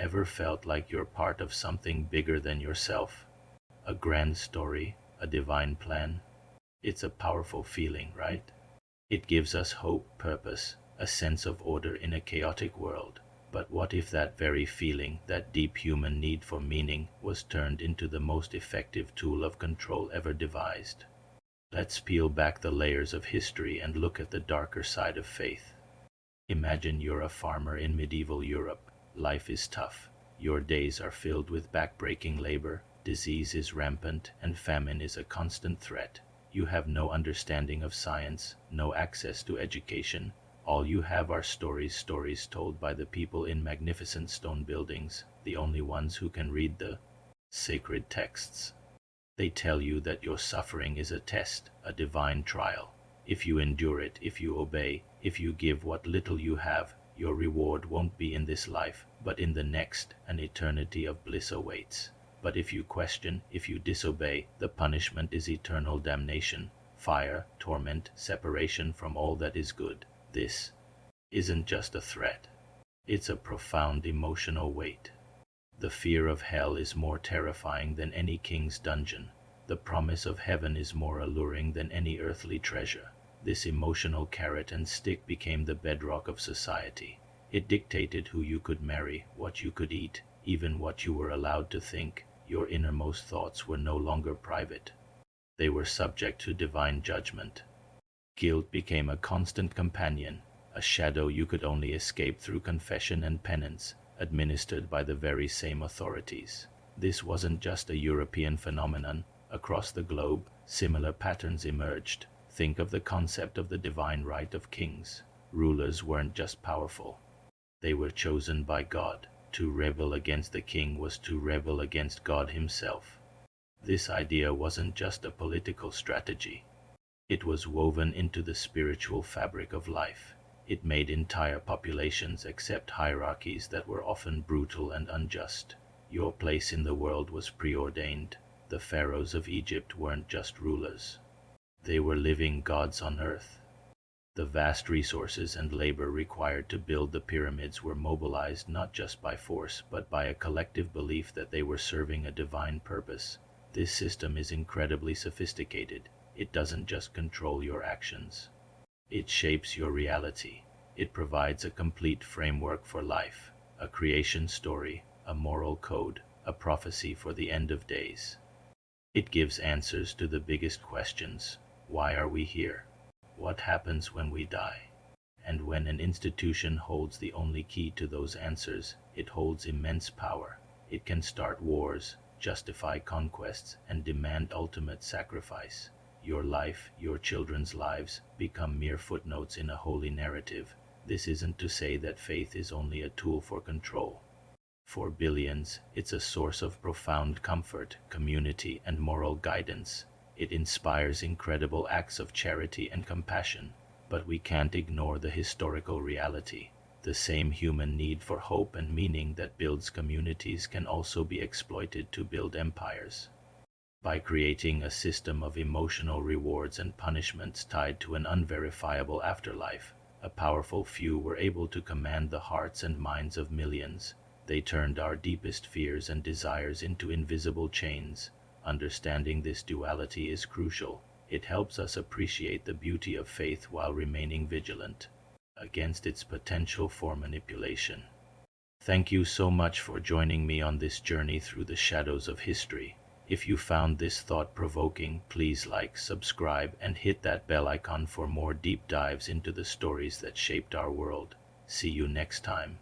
Ever felt like you're part of something bigger than yourself? A grand story, a divine plan? It's a powerful feeling, right? It gives us hope, purpose, a sense of order in a chaotic world. But what if that very feeling, that deep human need for meaning, was turned into the most effective tool of control ever devised? Let's peel back the layers of history and look at the darker side of faith. Imagine you're a farmer in medieval Europe. Life is tough. Your days are filled with backbreaking labor, disease is rampant, and famine is a constant threat. You have no understanding of science, no access to education. All you have are stories told by the people in magnificent stone buildings, the only ones who can read the sacred texts. They tell you that your suffering is a test, a divine trial. If you endure it, if you obey, if you give what little you have, your reward won't be in this life, but in the next. An eternity of bliss awaits. But if you question, if you disobey, the punishment is eternal damnation, fire, torment, separation from all that is good. This isn't just a threat. It's a profound emotional weight. The fear of hell is more terrifying than any king's dungeon. The promise of heaven is more alluring than any earthly treasure. This emotional carrot and stick became the bedrock of society. It dictated who you could marry, what you could eat, even what you were allowed to think. Your innermost thoughts were no longer private. They were subject to divine judgment. Guilt became a constant companion, a shadow you could only escape through confession and penance, administered by the very same authorities. This wasn't just a European phenomenon. Across the globe, similar patterns emerged. Think of the concept of the divine right of kings. Rulers weren't just powerful. They were chosen by God. To rebel against the king was to rebel against God himself. This idea wasn't just a political strategy. It was woven into the spiritual fabric of life. It made entire populations accept hierarchies that were often brutal and unjust. Your place in the world was preordained. The pharaohs of Egypt weren't just rulers. They were living gods on earth. The vast resources and labor required to build the pyramids were mobilized not just by force, but by a collective belief that they were serving a divine purpose. This system is incredibly sophisticated. It doesn't just control your actions. It shapes your reality. It provides a complete framework for life, a creation story, a moral code, a prophecy for the end of days. It gives answers to the biggest questions. Why are we here? What happens when we die? And when an institution holds the only key to those answers, it holds immense power. It can start wars, justify conquests, and demand ultimate sacrifice. Your life, your children's lives, become mere footnotes in a holy narrative. This isn't to say that faith is only a tool for control. For billions, it's a source of profound comfort, community, and moral guidance. It inspires incredible acts of charity and compassion. But we can't ignore the historical reality. The same human need for hope and meaning that builds communities can also be exploited to build empires. By creating a system of emotional rewards and punishments tied to an unverifiable afterlife, a powerful few were able to command the hearts and minds of millions. They turned our deepest fears and desires into invisible chains. Understanding this duality is crucial. It helps us appreciate the beauty of faith while remaining vigilant against its potential for manipulation. Thank you so much for joining me on this journey through the shadows of history. If you found this thought-provoking, please like, subscribe, and hit that bell icon for more deep dives into the stories that shaped our world. See you next time.